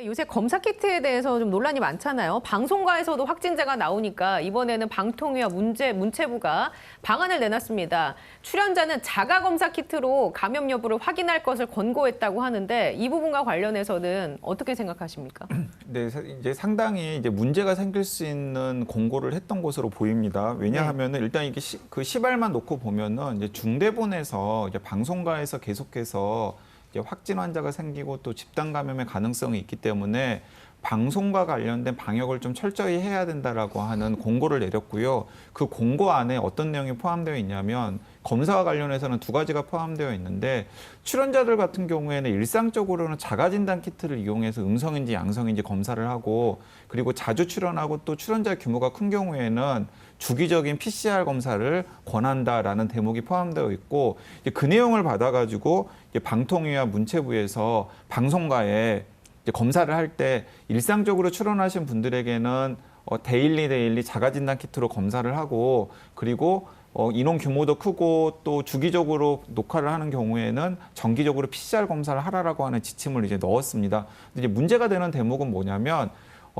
요새 검사 키트에 대해서 좀 논란이 많잖아요. 방송가에서도 확진자가 나오니까 이번에는 방통위와 문체부가 방안을 내놨습니다. 출연자는 자가 검사 키트로 감염 여부를 확인할 것을 권고했다고 하는데 이 부분과 관련해서는 어떻게 생각하십니까? 네, 이제 상당히 이제 문제가 생길 수 있는 공고를 했던 것으로 보입니다. 왜냐하면은 일단 이게 그 시발만 놓고 보면은 이제 중대본에서 이제 방송가에서 계속해서 이제 확진 환자가 생기고 또 집단 감염의 가능성이 있기 때문에 방송과 관련된 방역을 좀 철저히 해야 된다라고 하는 공고를 내렸고요. 그 공고 안에 어떤 내용이 포함되어 있냐면 검사와 관련해서는 두 가지가 포함되어 있는데 출연자들 같은 경우에는 일상적으로는 자가진단 키트를 이용해서 음성인지 양성인지 검사를 하고 그리고 자주 출연하고 또 출연자 규모가 큰 경우에는 주기적인 PCR 검사를 권한다라는 대목이 포함되어 있고 그 내용을 받아가지고 방통위와 문체부에서 방송가에 검사를 할 때 일상적으로 출연하신 분들에게는 데일리 자가진단 키트로 검사를 하고 그리고 인원 규모도 크고 또 주기적으로 녹화를 하는 경우에는 정기적으로 PCR 검사를 하라라고 하는 지침을 이제 넣었습니다. 근데 이제 문제가 되는 대목은 뭐냐면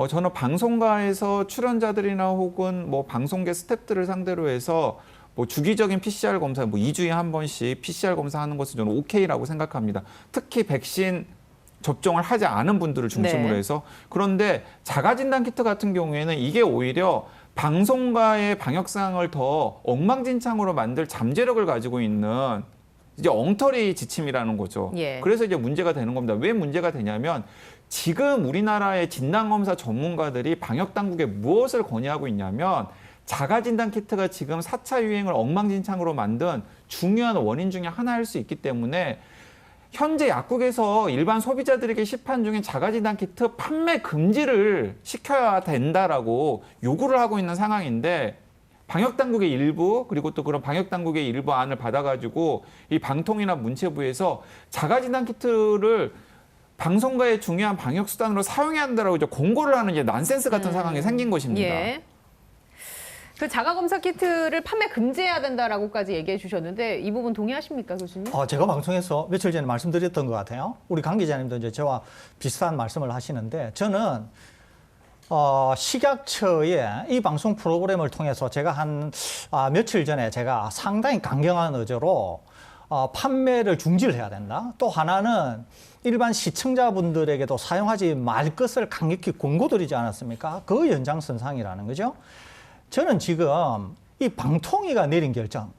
저는 방송가에서 출연자들이나 혹은 뭐 방송계 스태프들을 상대로 해서 뭐 주기적인 PCR 검사, 뭐 2주에 한 번씩 PCR 검사하는 것은 저는 오케이라고 생각합니다. 특히 백신 접종을 하지 않은 분들을 중심으로 해서 그런데 자가진단 키트 같은 경우에는 이게 오히려 방송가의 방역 상황을 더 엉망진창으로 만들 잠재력을 가지고 있는 이제 엉터리 지침이라는 거죠. 그래서 이제 문제가 되는 겁니다. 왜 문제가 되냐면 지금 우리나라의 진단검사 전문가들이 방역 당국에 무엇을 건의하고 있냐면 자가진단 키트가 지금 4차 유행을 엉망진창으로 만든 중요한 원인 중에 하나일 수 있기 때문에 현재 약국에서 일반 소비자들에게 시판 중인 자가진단 키트 판매 금지를 시켜야 된다라고 요구를 하고 있는 상황인데 방역당국의 일부 그리고 또 그런 방역당국의 일부 안을 받아가지고 이 방통위나 문체부에서 자가진단 키트를 방송가의 중요한 방역 수단으로 사용해야 한다라고 이제 공고를 하는 이제 난센스 같은 상황이 생긴 것입니다. 그 자가검사 키트를 판매 금지해야 된다라고까지 얘기해 주셨는데 이 부분 동의하십니까, 교수님? 제가 방송에서 며칠 전에 말씀드렸던 것 같아요. 우리 강 기자님도 이제 저와 비슷한 말씀을 하시는데 저는 식약처의 이 방송 프로그램을 통해서 제가 한 며칠 전에 제가 상당히 강경한 의제로 판매를 중지를 해야 된다. 또 하나는 일반 시청자분들에게도 사용하지 말 것을 강력히 권고드리지 않았습니까? 그 연장선상이라는 거죠. 저는 지금 이 방통위가 내린 결정,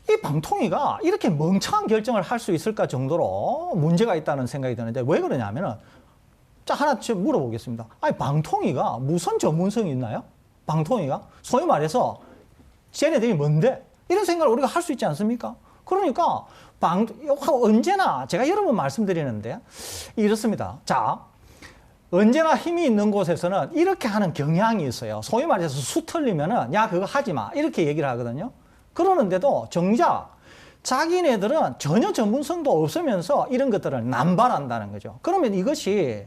이 방통위가 이렇게 멍청한 결정을 할 수 있을까 정도로 문제가 있다는 생각이 드는데 왜 그러냐면은 자 하나 좀 물어보겠습니다. 아니 방통위가 무슨 전문성이 있나요? 방통위가 소위 말해서 쟤네들이 뭔데? 이런 생각을 우리가 할 수 있지 않습니까? 그러니까 언제나 제가 여러 번 말씀드리는데 이렇습니다. 자. 언제나 힘이 있는 곳에서는 이렇게 하는 경향이 있어요. 소위 말해서 수틀리면은 야 그거 하지 마 이렇게 얘기를 하거든요. 그러는데도 정작 자기네들은 전혀 전문성도 없으면서 이런 것들을 남발한다는 거죠. 그러면 이것이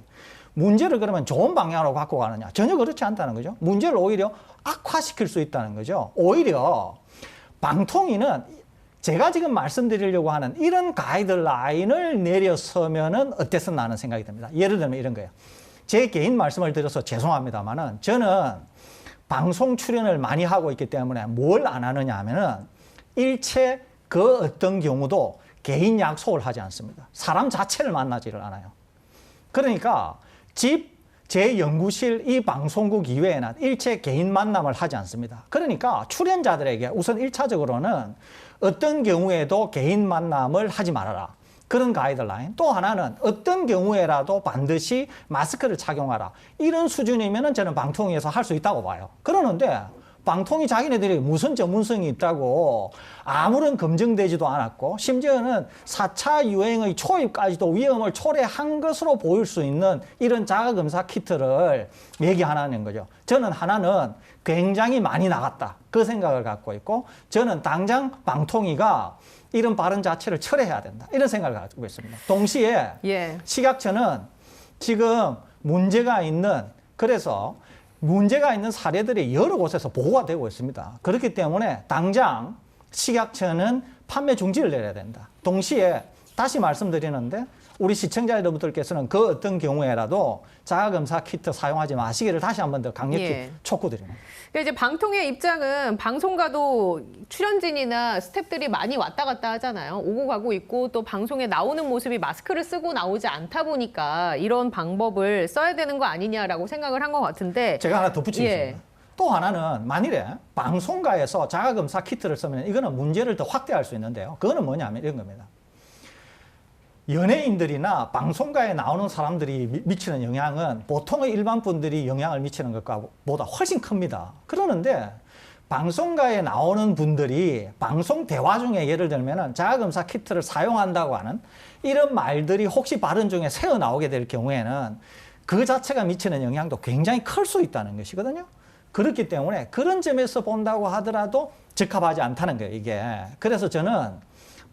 문제를 그러면 좋은 방향으로 갖고 가느냐? 전혀 그렇지 않다는 거죠. 문제를 오히려 악화시킬 수 있다는 거죠. 오히려 방통위는 제가 지금 말씀드리려고 하는 이런 가이드라인을 내렸으면은 어땠었나 하는 생각이 듭니다. 예를 들면 이런 거예요. 제 개인 말씀을 드려서 죄송합니다만은 저는 방송 출연을 많이 하고 있기 때문에 뭘 안 하느냐 하면은 일체 그 어떤 경우도 개인 약속을 하지 않습니다. 사람 자체를 만나지를 않아요. 그러니까 제 연구실 이 방송국 이외에는 일체 개인 만남을 하지 않습니다. 그러니까 출연자들에게 우선 1차적으로는 어떤 경우에도 개인 만남을 하지 말아라. 그런 가이드라인. 또 하나는 어떤 경우에라도 반드시 마스크를 착용하라. 이런 수준이면은 저는 방통위에서 할 수 있다고 봐요. 그러는데 방통위 자기네들이 무슨 전문성이 있다고 아무런 검증되지도 않았고 심지어는 4차 유행의 초입까지도 위험을 초래한 것으로 보일 수 있는 이런 자가검사 키트를 얘기하는 거죠. 저는 하나는 굉장히 많이 나갔다. 그 생각을 갖고 있고 저는 당장 방통위가 이런 발언 자체를 철회해야 된다. 이런 생각을 가지고 있습니다. 동시에 식약처는 지금 문제가 있는 사례들이 여러 곳에서 보고가 되고 있습니다. 그렇기 때문에 당장 식약처는 판매 중지를 내려야 된다. 동시에 다시 말씀드리는데 우리 시청자 여러분들께서는 그 어떤 경우에라도 자가검사 키트 사용하지 마시기를 다시 한 번 더 강력히 예. 촉구드립니다. 그러니까 이제 방통의 입장은 방송가도 출연진이나 스태프들이 많이 왔다 갔다 하잖아요. 오고 가고 있고 또 방송에 나오는 모습이 마스크를 쓰고 나오지 않다 보니까 이런 방법을 써야 되는 거 아니냐라고 생각을 한 것 같은데 제가 하나 덧붙이겠습니다. 예. 또 하나는 만일에 방송가에서 자가검사 키트를 쓰면 이거는 문제를 더 확대할 수 있는데요. 그거는 뭐냐면 이런 겁니다. 연예인들이나 방송가에 나오는 사람들이 미치는 영향은 보통의 일반 분들이 영향을 미치는 것보다 훨씬 큽니다. 그러는데 방송가에 나오는 분들이 방송 대화 중에 예를 들면 자가검사 키트를 사용한다고 하는 이런 말들이 혹시 발언 중에 새어 나오게 될 경우에는 그 자체가 미치는 영향도 굉장히 클 수 있다는 것이거든요. 그렇기 때문에 그런 점에서 본다고 하더라도 적합하지 않다는 거예요, 이게. 그래서 저는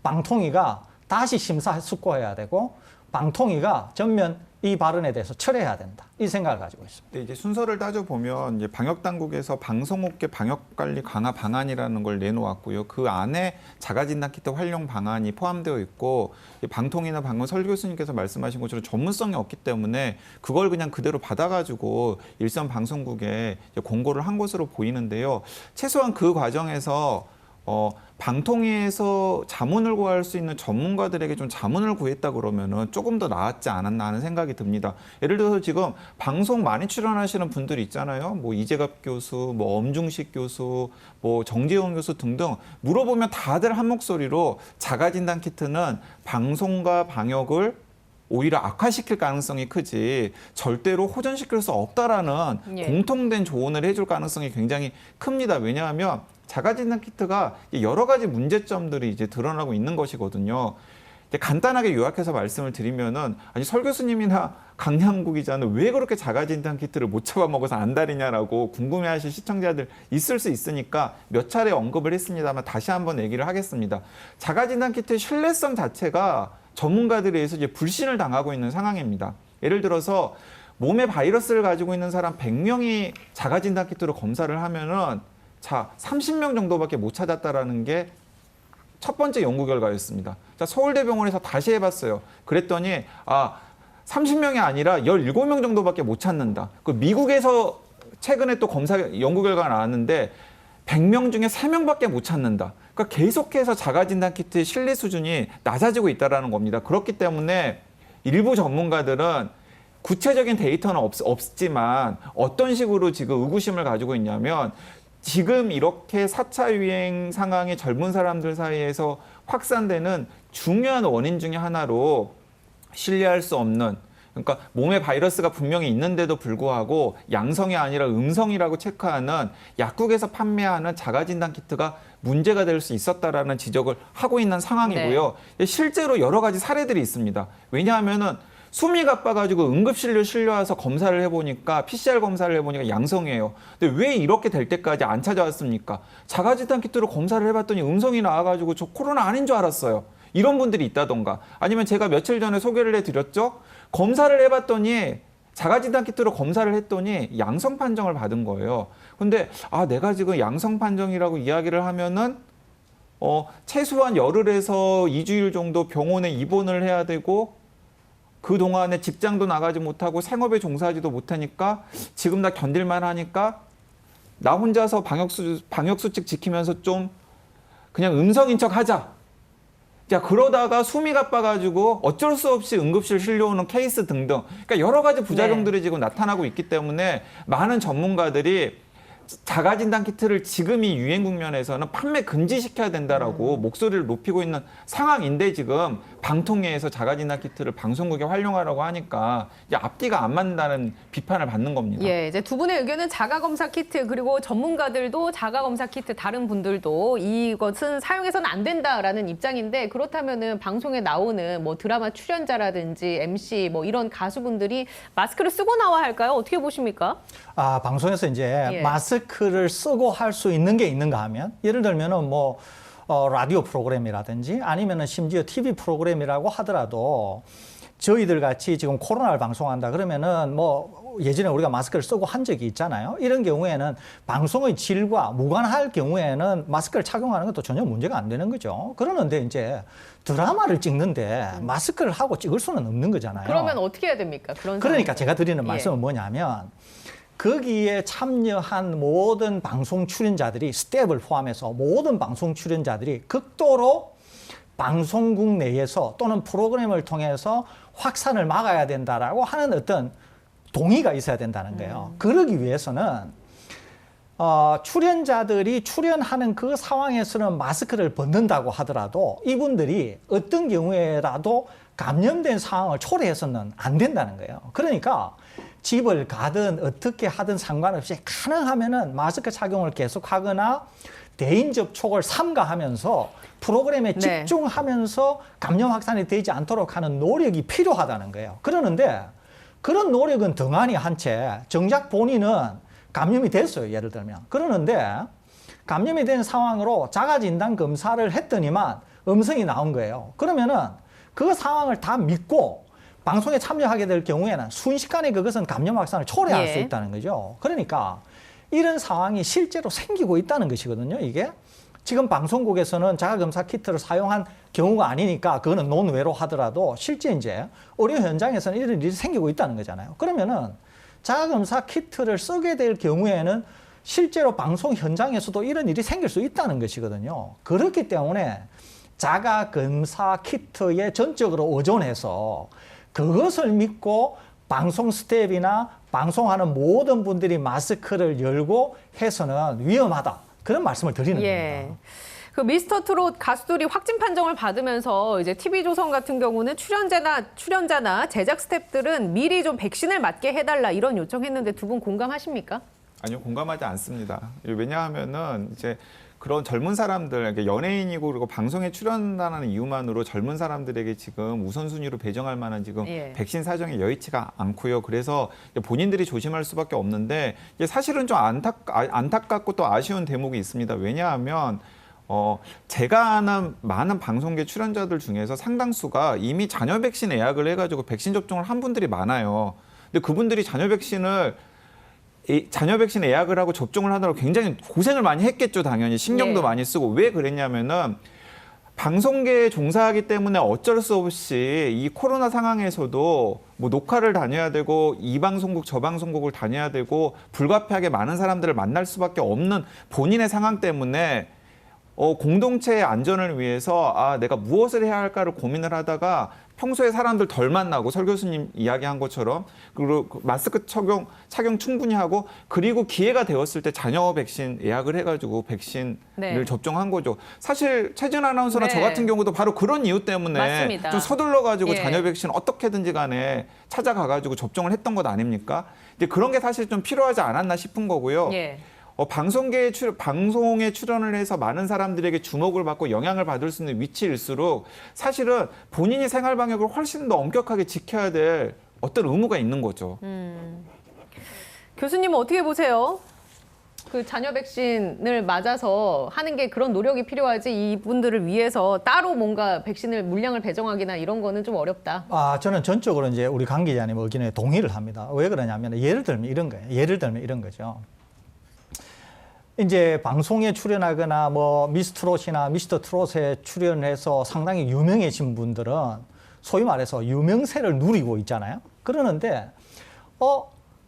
방통위가 다시 심사숙고해야 되고 방통위가 전면 이 발언에 대해서 철회해야 된다. 이 생각을 가지고 있습니다. 근데 이제 순서를 따져보면 이제 방역 당국에서 방송업계 방역 관리 강화 방안이라는 걸 내놓았고요. 그 안에 자가진단 키트 활용 방안이 포함되어 있고 방통이나 방금 설 교수님께서 말씀하신 것처럼 전문성이 없기 때문에 그걸 그냥 그대로 받아가지고 일선 방송국에 이제 공고를 한 것으로 보이는데요. 최소한 그 과정에서 방통위에서 자문을 구할 수 있는 전문가들에게 좀 자문을 구했다 그러면은 조금 더 나았지 않았나 하는 생각이 듭니다. 예를 들어서 지금 방송 많이 출연하시는 분들이 있잖아요. 뭐 이재갑 교수, 뭐 엄중식 교수, 뭐 정재용 교수 등등 물어보면 다들 한 목소리로 자가진단 키트는 방송과 방역을 오히려 악화시킬 가능성이 크지 절대로 호전시킬 수 없다라는 예. 공통된 조언을 해줄 가능성이 굉장히 큽니다. 왜냐하면 자가진단 키트가 여러 가지 문제점들이 이제 드러나고 있는 것이거든요. 간단하게 요약해서 말씀을 드리면은 아니 설 교수님이나 강량구 기자는 왜 그렇게 자가진단 키트를 못 잡아먹어서 안달이냐라고 궁금해하실 시청자들 있을 수 있으니까 몇 차례 언급을 했습니다만 다시 한번 얘기를 하겠습니다. 자가진단 키트의 신뢰성 자체가 전문가들에 의해서 이제 불신을 당하고 있는 상황입니다. 예를 들어서 몸에 바이러스를 가지고 있는 사람 100명이 자가진단 키트로 검사를 하면은 자, 30명 정도밖에 못 찾았다라는 게 첫 번째 연구 결과였습니다. 자, 서울대병원에서 다시 해봤어요. 그랬더니 30명이 아니라 17명 정도밖에 못 찾는다. 그 미국에서 최근에 또 검사 연구 결과가 나왔는데 100명 중에 3명밖에 못 찾는다. 그러니까 계속해서 자가진단 키트의 신뢰 수준이 낮아지고 있다는 겁니다. 그렇기 때문에 일부 전문가들은 구체적인 데이터는 없지만 어떤 식으로 지금 의구심을 가지고 있냐면 지금 이렇게 4차 유행 상황이 젊은 사람들 사이에서 확산되는 중요한 원인 중에 하나로 신뢰할 수 없는 그러니까 몸에 바이러스가 분명히 있는데도 불구하고 양성이 아니라 음성이라고 체크하는 약국에서 판매하는 자가진단 키트가 문제가 될 수 있었다라는 지적을 하고 있는 상황이고요. 네. 실제로 여러 가지 사례들이 있습니다. 왜냐하면은 숨이 가빠가지고 응급실로 실려와서 검사를 해보니까 PCR 검사를 해보니까 양성이에요. 근데 왜 이렇게 될 때까지 안 찾아왔습니까? 자가진단 키트로 검사를 해봤더니 음성이 나와가지고 저 코로나 아닌 줄 알았어요. 이런 분들이 있다던가 아니면 제가 며칠 전에 소개를 해드렸죠. 검사를 해봤더니 자가진단 키트로 검사를 했더니 양성 판정을 받은 거예요. 근데 내가 지금 양성 판정이라고 이야기를 하면은 최소한 열흘에서 2주일 정도 병원에 입원을 해야 되고 그동안에 직장도 나가지 못하고 생업에 종사하지도 못하니까 지금 나 견딜만 하니까 나 혼자서 방역수칙 지키면서 좀 그냥 음성인 척 하자. 자, 그러다가 숨이 가빠가지고 어쩔 수 없이 응급실 실려오는 케이스 등등. 그러니까 여러 가지 부작용들이 지금 나타나고 있기 때문에 많은 전문가들이 자가진단 키트를 지금 이 유행 국면에서는 판매 금지시켜야 된다라고 목소리를 높이고 있는 상황인데 지금 방통위에서 자가진단 키트를 방송국에 활용하라고 하니까 이제 앞뒤가 안 맞는다는 비판을 받는 겁니다. 예, 이제 두 분의 의견은 자가검사 키트 그리고 전문가들도 자가검사 키트 다른 분들도 이것은 사용해서는 안 된다라는 입장인데 그렇다면은 방송에 나오는 뭐 드라마 출연자라든지 MC 뭐 이런 가수분들이 마스크를 쓰고 나와야 할까요? 어떻게 보십니까? 방송에서 이제 예. 마스크를 쓰고 할 수 있는 게 있는가 하면 예를 들면은 뭐 라디오 프로그램이라든지 아니면은 심지어 TV 프로그램이라고 하더라도 저희들 같이 지금 코로나를 방송한다 그러면은 뭐 예전에 우리가 마스크를 쓰고 한 적이 있잖아요. 이런 경우에는 방송의 질과 무관할 경우에는 마스크를 착용하는 것도 전혀 문제가 안 되는 거죠. 그러는데 이제 드라마를 찍는데 마스크를 하고 찍을 수는 없는 거잖아요. 그러면 어떻게 해야 됩니까? 그런 그러니까 상황에서. 제가 드리는 예. 말씀은 뭐냐면 거기에 참여한 모든 방송 출연자들이 스텝을 포함해서 모든 방송 출연자들이 극도로 방송국 내에서 또는 프로그램을 통해서 확산을 막아야 된다라고 하는 어떤 동의가 있어야 된다는 거예요. 그러기 위해서는 출연자들이 출연하는 그 상황에서는 마스크를 벗는다고 하더라도 이분들이 어떤 경우에라도 감염된 상황을 초래해서는 안 된다는 거예요. 그러니까 집을 가든 어떻게 하든 상관없이 가능하면은 마스크 착용을 계속하거나 대인 접촉을 삼가하면서 프로그램에 네. 집중하면서 감염 확산이 되지 않도록 하는 노력이 필요하다는 거예요. 그러는데 그런 노력은 등한히 한 채 정작 본인은 감염이 됐어요. 예를 들면. 그러는데 감염이 된 상황으로 자가진단 검사를 했더니만 음성이 나온 거예요. 그러면은 그 상황을 다 믿고 방송에 참여하게 될 경우에는 순식간에 그것은 감염 확산을 초래할 예. 수 있다는 거죠. 그러니까 이런 상황이 실제로 생기고 있다는 것이거든요. 이게 지금 방송국에서는 자가검사 키트를 사용한 경우가 아니니까 그거는 논외로 하더라도 실제 이제 의료 현장에서는 이런 일이 생기고 있다는 거잖아요. 그러면은 자가검사 키트를 쓰게 될 경우에는 실제로 방송 현장에서도 이런 일이 생길 수 있다는 것이거든요. 그렇기 때문에 자가검사 키트에 전적으로 의존해서 그것을 믿고 방송 스텝이나 방송하는 모든 분들이 마스크를 열고 해서는 위험하다. 그런 말씀을 드리는 겁니다. 그 미스터 트롯 가수들이 확진 판정을 받으면서 이제 TV조선 같은 경우는 출연자나 제작 스태프들은 미리 좀 백신을 맞게 해달라 이런 요청했는데 두 분 공감하십니까? 아니요, 공감하지 않습니다. 왜냐하면은 이제 그런 젊은 사람들, 연예인이고 그리고 방송에 출연한다는 이유만으로 젊은 사람들에게 지금 우선순위로 배정할 만한 지금 예. 백신 사정이 여의치가 않고요. 그래서 본인들이 조심할 수밖에 없는데 이게 사실은 좀 안타깝고 또 아쉬운 대목이 있습니다. 왜냐하면 제가 아는 많은 방송계 출연자들 중에서 상당수가 이미 잔여 백신 예약을 해가지고 백신 접종을 한 분들이 많아요. 근데 그분들이 잔여 백신 예약을 하고 접종을 하느라고 굉장히 고생을 많이 했겠죠, 당연히. 신경도 예. 많이 쓰고. 왜 그랬냐면은 방송계에 종사하기 때문에 어쩔 수 없이 이 코로나 상황에서도 뭐 녹화를 다녀야 되고 이 방송국 저 방송국을 다녀야 되고 불가피하게 많은 사람들을 만날 수밖에 없는 본인의 상황 때문에 공동체의 안전을 위해서 내가 무엇을 해야 할까를 고민을 하다가 평소에 사람들 덜 만나고 설 교수님 이야기한 것처럼 그리고 마스크 착용 충분히 하고 그리고 기회가 되었을 때 잔여 백신 예약을 해가지고 백신을 네. 접종한 거죠. 사실 최진 아나운서나 네. 저 같은 경우도 바로 그런 이유 때문에 맞습니다. 좀 서둘러가지고 예. 잔여 백신 어떻게든지 간에 찾아가가지고 접종을 했던 것 아닙니까? 이제 그런 게 사실 좀 필요하지 않았나 싶은 거고요. 예. 방송에 출연을 해서 많은 사람들에게 주목을 받고 영향을 받을 수 있는 위치일수록 사실은 본인이 생활 방역을 훨씬 더 엄격하게 지켜야 될 어떤 의무가 있는 거죠. 교수님은 어떻게 보세요? 그 잔여 백신을 맞아서 하는 게 그런 노력이 필요하지 이분들을 위해서 따로 뭔가 백신을 물량을 배정하기나 이런 거는 좀 어렵다. 저는 전적으로 이제 우리 강 기자님 의견에 동의를 합니다. 왜 그러냐면 예를 들면 이런 거예요. 예를 들면 이런 거죠. 이제 방송에 출연하거나 뭐 미스트롯이나 미스터 트롯에 출연해서 상당히 유명해진 분들은 소위 말해서 유명세를 누리고 있잖아요. 그러는데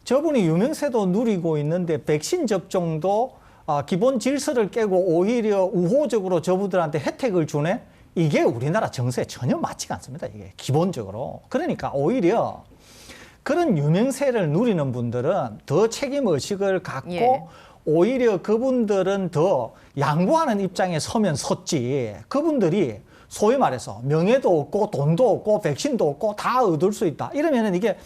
저분이 유명세도 누리고 있는데 백신 접종도 기본 질서를 깨고 오히려 우호적으로 저분들한테 혜택을 주네? 이게 우리나라 정서에 전혀 맞지가 않습니다. 이게 기본적으로. 그러니까 오히려 그런 유명세를 누리는 분들은 더 책임의식을 갖고 예. 오히려 그분들은 더 양보하는 입장에 서면 섰지 그분들이 소위 말해서 명예도 없고 돈도 없고 백신도 없고 다 얻을 수 있다. 이러면은 이게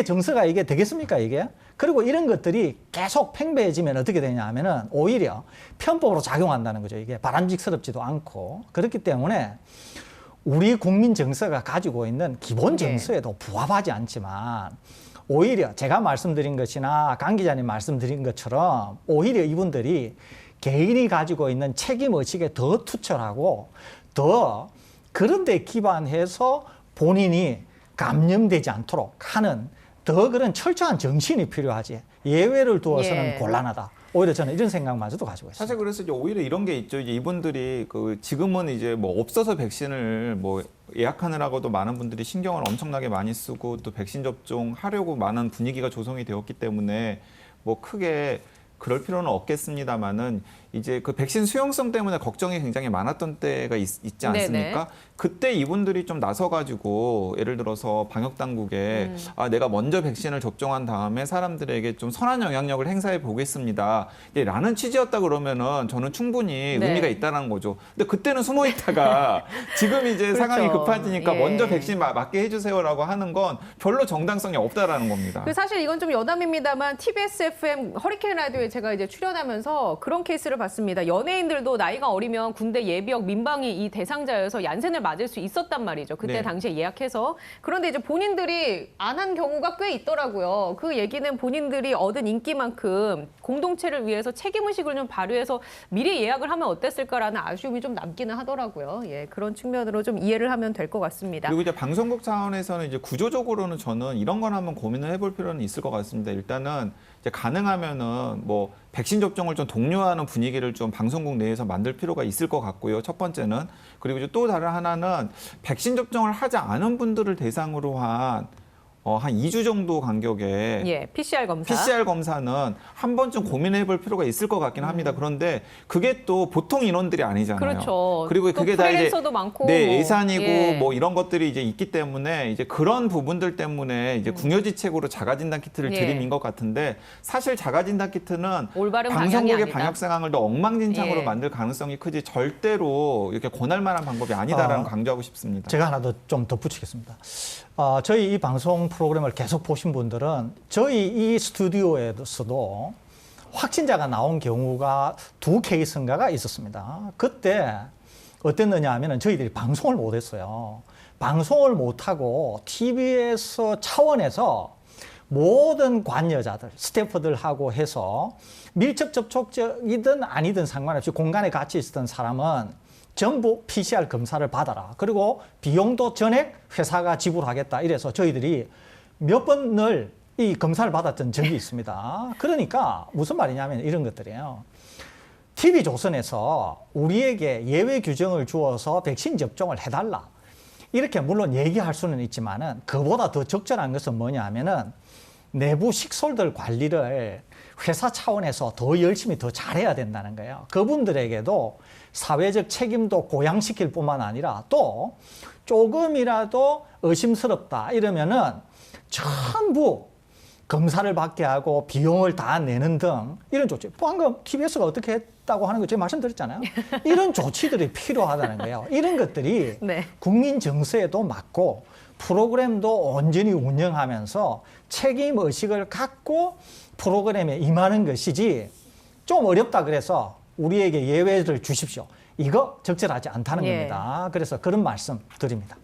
정서가 이게 되겠습니까 이게? 그리고 이런 것들이 계속 팽배해지면 어떻게 되냐 하면은 오히려 편법으로 작용한다는 거죠. 이게 바람직스럽지도 않고. 그렇기 때문에 우리 국민 정서가 가지고 있는 기본 정서에도 부합하지 않지만 오히려 제가 말씀드린 것이나 강 기자님 말씀드린 것처럼 오히려 이분들이 개인이 가지고 있는 책임의식에 더 투철하고 더 그런 데 기반해서 본인이 감염되지 않도록 하는 더 그런 철저한 정신이 필요하지. 예외를 두어서는 예. 곤란하다. 오히려 저는 이런 생각마저도 가지고 있습니다. 사실 그래서 이제 오히려 이런 게 있죠. 이제 이분들이 그 지금은 이제 뭐 없어서 백신을 뭐 예약하느라고도 많은 분들이 신경을 엄청나게 많이 쓰고 또 백신 접종하려고 많은 분위기가 조성이 되었기 때문에 뭐 크게 그럴 필요는 없겠습니다만은 이제 그 백신 수용성 때문에 걱정이 굉장히 많았던 때가 있지 않습니까? 네네. 그때 이분들이 좀 나서가지고 예를 들어서 방역 당국에 내가 먼저 백신을 접종한 다음에 사람들에게 좀 선한 영향력을 행사해 보겠습니다. 라는 취지였다 그러면은 저는 충분히 네. 의미가 있다는 거죠. 근데 그때는 숨어 있다가 지금 이제 그렇죠. 상황이 급해지니까 예. 먼저 백신 맞게 해주세요라고 하는 건 별로 정당성이 없다라는 겁니다. 그 사실 이건 좀 여담입니다만 TBS FM 허리케인 라디오에 제가 이제 출연하면서 그런 케이스를 봤습니다. 연예인들도 나이가 어리면 군대 예비역 민방위 이 대상자여서 얀센을 맞을 수 있었단 말이죠. 그때 네. 당시에 예약해서. 그런데 이제 본인들이 안 한 경우가 꽤 있더라고요. 그 얘기는 본인들이 얻은 인기만큼 공동체를 위해서 책임의식을 좀 발휘해서 미리 예약을 하면 어땠을까라는 아쉬움이 좀 남기는 하더라고요. 예, 그런 측면으로 좀 이해를 하면 될 것 같습니다. 그리고 이제 방송국 차원에서는 이제 구조적으로는 저는 이런 건 한번 고민을 해볼 필요는 있을 것 같습니다. 일단은 이제 가능하면은 뭐 백신 접종을 좀 독려하는 분위기를 좀 방송국 내에서 만들 필요가 있을 것 같고요. 첫 번째는. 그리고 이제 또 다른 하나는 백신 접종을 하지 않은 분들을 대상으로 한 2주 정도 간격에 예, PCR 검사. PCR 검사는 한 번쯤 고민해 볼 필요가 있을 것 같긴 합니다. 그런데 그게 또 보통 인원들이 아니잖아요. 그렇죠. 그리고 또 그게 다 이제 프리랜서도 많고 네, 뭐. 예산이고 예. 뭐 이런 것들이 이제 있기 때문에 이제 그런 부분들 때문에 이제 궁여지책으로 자가진단 키트를 예. 들이민 것 같은데 사실 자가진단 키트는 올바른 방향이 방송국의 아니다. 방역 상황을 더 엉망진창으로 예. 만들 가능성이 크지 절대로 이렇게 권할 만한 방법이 아니다라는 강조하고 싶습니다. 제가 하나 더 좀 덧붙이겠습니다. 저희 이 방송 프로그램을 계속 보신 분들은 저희 이 스튜디오에서도 확진자가 나온 경우가 2케이스인가가 있었습니다. 그때 어땠느냐 하면 저희들이 방송을 못했어요. 방송을 못하고 TBS 차원에서 모든 관여자들, 스태프들하고 해서 밀접 접촉적이든 아니든 상관없이 공간에 같이 있었던 사람은 전부 PCR 검사를 받아라. 그리고 비용도 전액 회사가 지불하겠다. 이래서 저희들이 몇 번을 이 검사를 받았던 적이 있습니다. 그러니까 무슨 말이냐면 이런 것들이에요. TV조선에서 우리에게 예외 규정을 주어서 백신 접종을 해달라. 이렇게 물론 얘기할 수는 있지만은 그보다 더 적절한 것은 뭐냐 하면은 내부 식솔들 관리를 회사 차원에서 더 열심히 더 잘해야 된다는 거예요. 그분들에게도 사회적 책임도 고양시킬 뿐만 아니라 또 조금이라도 의심스럽다 이러면은 전부 검사를 받게 하고 비용을 다 내는 등 이런 조치. 방금 TBS가 어떻게 했다고 하는 거 제가 말씀드렸잖아요. 이런 조치들이 필요하다는 거예요. 이런 것들이 네. 국민 정서에도 맞고 프로그램도 온전히 운영하면서 책임 의식을 갖고 프로그램에 임하는 것이지 좀 어렵다 그래서 우리에게 예외를 주십시오. 이거 적절하지 않다는 예. 겁니다. 그래서 그런 말씀 드립니다.